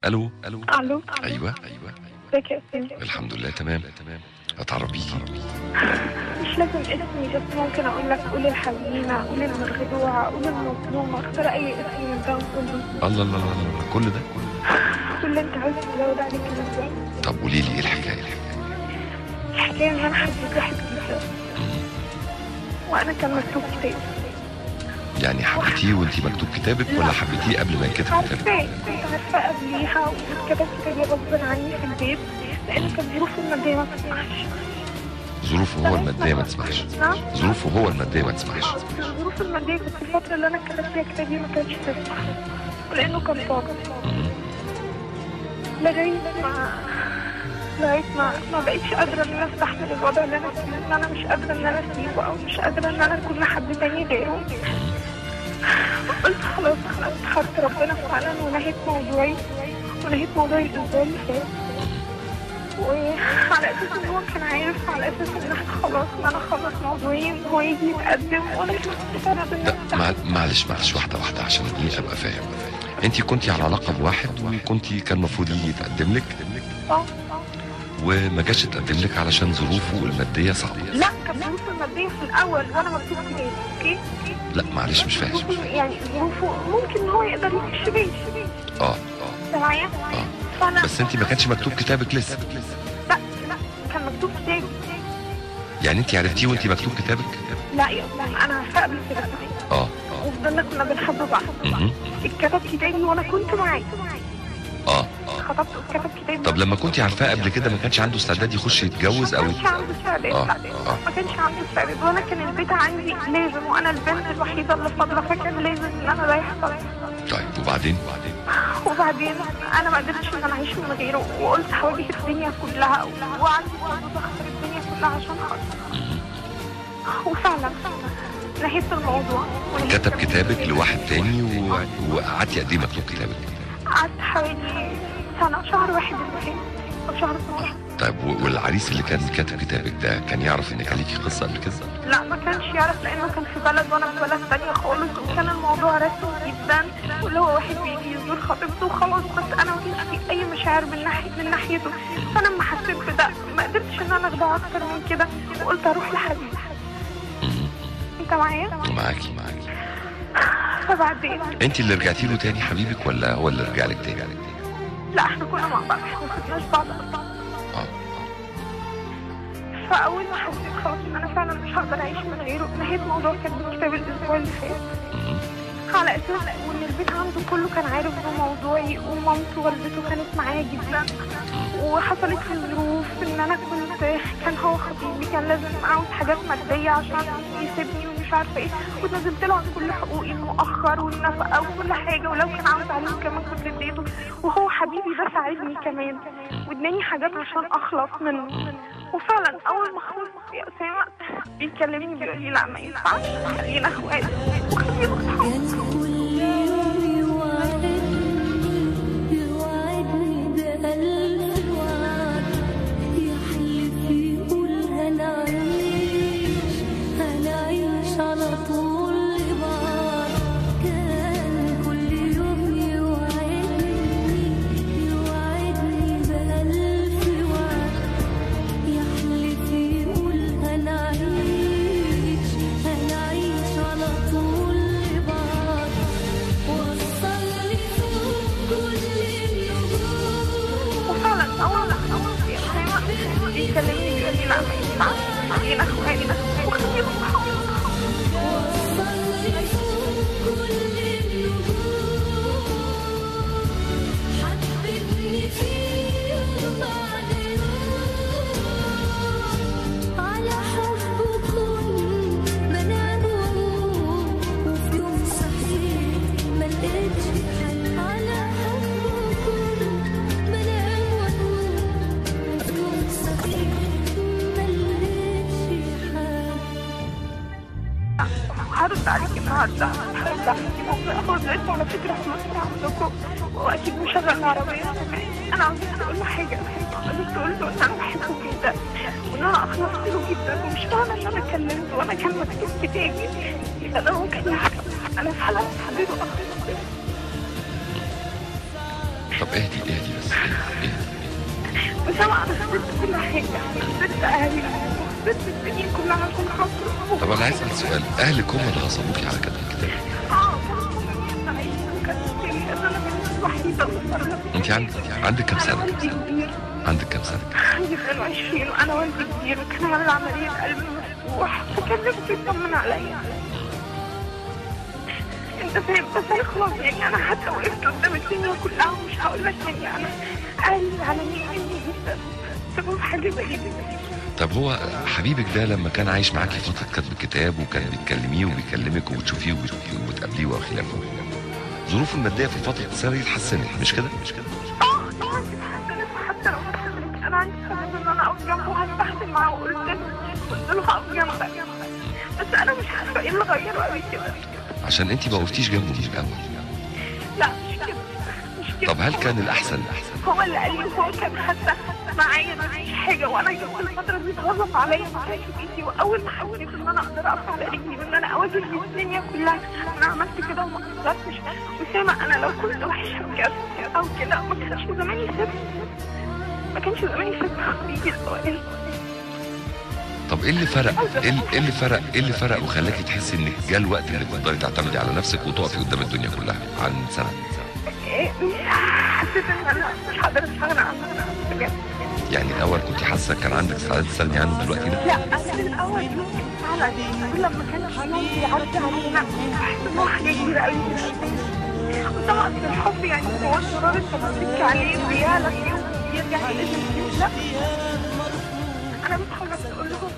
الو. الو. ايوه. ازيك يا استاذ؟ الحمد لله تمام. اتعرف بيكي؟ مش لازم اسمي، بس ممكن اقول لك قول الحزينه، قول المخدوعه، قول المظلومه، اختار اي اسم من ده كله. الله الله الله الله، كل ده؟ كل اللي انت عايز تزود عليك ازاي؟ طب قولي لي ايه الحكايه؟ الحكايه ان انا حبيت واحد جدا وانا كان مكتوب كتاب. يعني حبيتيه وانت مكتوب كتابك ولا حبيتيه قبل ما يتكتب كتابك؟ كنت عارفه قبليها واتكتب كتابي غصب عني في البيت لان كانت ظروفي الماديه ما تسمحش. ظروفه هو الماديه ما تسمحش؟ نعم؟ ظروفه هو الماديه ما تسمحش؟ الظروف الماديه كانت في الفتره اللي انا كتبت فيها كتابي ما كانتش تسمح لانه كان طاقه. لغايه ما بقيتش قادره ان انا استحمل الوضع اللي انا فيه، ان انا مش قادره ان انا اسيبه او مش قادره ان انا اكون لحد تاني غيره. قلت خلاص خدت ربنا فعلا ونهيت موضوعي الاسبوع اللي فات، وعلى اساس ان هو كان عارف، على اساس ان احنا خلاص ان انا خلص موضوعي ان هو يجي يتقدم وانا معلش واحده عشان ايه ابقى فاهم. انت كنتي على علاقه بواحد كان المفروض يجي يتقدم لك وما جاش يتقدم لك علشان ظروفه الماديه صعبه. لا، كان ظروفه الماديه في الاول وانا مكتوب كتابي. اوكي؟ لا معلش مش فاهم. يعني ظروفه ممكن ان هو يقدر يخش بيت. معايا؟ بس انت ما كانش مكتوب كتابك لسه. لا كان مكتوب كتابي. يعني انت عرفتيه وانت مكتوب كتابك؟ لا يا أستاذ، انا عارفاه قبل كده. وفضلنا كنا بنحب بعض. اتكتب كتابي وانا كنت معاه. خطبت واتكتب كتابي. طب لما كنت عارفاه قبل كده ما كانش عنده استعداد يخش يتجوز او ما كانش عنده استعداد. ما كانش عنده استعداد وانا كان البيت عندي لازم، وانا البنت الوحيده اللي فاضله، فكان لازم ان انا رايحه. طيب وبعدين انا ما قدرتش ان انا اعيش من غيره، وقلت هواجه الدنيا كلها وعندي برضه اخسر الدنيا كلها عشان خاطر. وفعلا نهيت الموضوع. كتب كتابك لواحد تاني وقعدتي قد ايه مكتوب كتابك؟ قعدت حوالي سنه، شهر واحد اللي فات او شهر 12. طيب والعريس اللي كان كاتب كتابك ده كان يعرف ان كان ليكي قصه قبل كده؟ لا ما كانش يعرف لانه كان في بلد وانا في بلد تانية خالص، وكان الموضوع رسمي جدا واللي هو واحد بيجي يزور خطيبته وخلاص. بس انا ما كانش في اي مشاعر من ناحيته. فانا لما حسيت بده ما قدرتش ان انا اخدع اكتر من كده وقلت اروح لحبيبي. انت معايا؟ معاكي. فبعدين انت اللي رجعتي له تاني حبيبك ولا هو اللي رجع لك تاني؟ لا احنا كنا مع بعض، احنا ما خدناش بعض. فاول ما حسيت خلاص ان انا فعلا مش هقدر اعيش من غيره نهيت موضوع كتب كتاب الاسبوع اللي فات. على اساس وان البيت عنده كله كان عارف بموضوعي، ومامته والدته كانت معايا جدا، وحصلت في ظروف ان انا كان هو خطيبي كان لازم اعوز حاجات ماديه عشان يسيبني ومش عارفه ايه، ونزلت له عن كل حقوقي المؤخر والنفقه وكل حاجه، ولو كان عاوز عليهم كمان كنت اديته. وهو حبيبي ده ساعدني كمان واداني حاجات عشان اخلص منه. وفعلا اول ما خلصت يا اسامه بيكلمني بيقول لي لا ما ينفعش، خلينا اخوات وخلينا اصحاب. بيكلمني بيقول لي لا ما ينفعش، خلينا اخوات وخلينا اصحاب. هرد عليك النهارده، هرد عليك هاخد اسمه على فكره في مصر عندكم، واكيد مشغل العربيه كمان. انا عاوزك تقول له حاجه، عاوزك تقول له ان انا بحبه جدا وان انا اخلصت له جدا، ومش معنى ان انا كلمته وانا كان مكتوب كتابي انا ممكن انا فعلا حبيته اخلص. طب اهدي بس اهدي. أسامة أنا خسرت كل حاجة، خسرت أهلي وخسرت الدنيا كلها عشان خاطر. طب انا عايز اسال سؤال، اهلك هم اللي غصبوكي على كتب الكتاب؟ انت عندك كم سنة؟ عندك كم سنة؟ عندي 22 وانا والدي كبير وكان عامل عملية قلب مفتوح وكان نفسه يطمن عليا. انت فاهم؟ بس انا خلاص يعني انا حتى وقفت قدام الدنيا كلها ومش هقول لك يعني انا اهلي زعلانين مني جدا بسبب حاجة زي دي. طب هو حبيبك ده لما كان عايش معاكي فترة كتب الكتاب وكان بتكلميه وبيكلمك وبتشوفيه وبتقابليه وخلافه، ظروفه المادية في فترة السنة دي اتحسنت مش كده؟ طبعا اتحسنت وحتى لو اتحسنت انا عندي سبب ان انا اقف جنبه هستحسن معاه وقلت له هقف جنبك، بس انا مش عارفة ايه اللي غيره قوي كده. عشان انت ما وقفتيش جنبه من الاول. لا مش كده. طب هل كان الأحسن؟ هو اللي قال لي وهو كان حتى معايا مفيش حاجة وانا كنت الفترة دي اتغضب عليا ما كانش بيتي، واول ما حسيت ان انا اقدر اقف على رجلي وان انا اواجه الدنيا كلها انا عملت كده وما قدرتش. وسامة انا لو كنت وحشة بجد او كده ما كانش زماني سبت حبيبي الأوائل. طب ايه اللي فرق وخلاكي تحسي انك جه الوقت انك تقدري تعتمدي على نفسك وتقفي قدام الدنيا كلها عن سنة؟ حسيت ان انا مش هقدر استغنى عنها بجد. يعني الاول كنت حاسه كان عندك استعداد تستغني عنه دلوقتي ده؟ لا انا الاول فعلا كل لما كان يوم بيعدي علينا بحس ان هو حاجه كبيره قوي. وطبعا الحب يعني هو القرار انت بتبكي عليه ويعلى فيه ويرجع يلزم فيه. لا انا بتحرك اقول لهم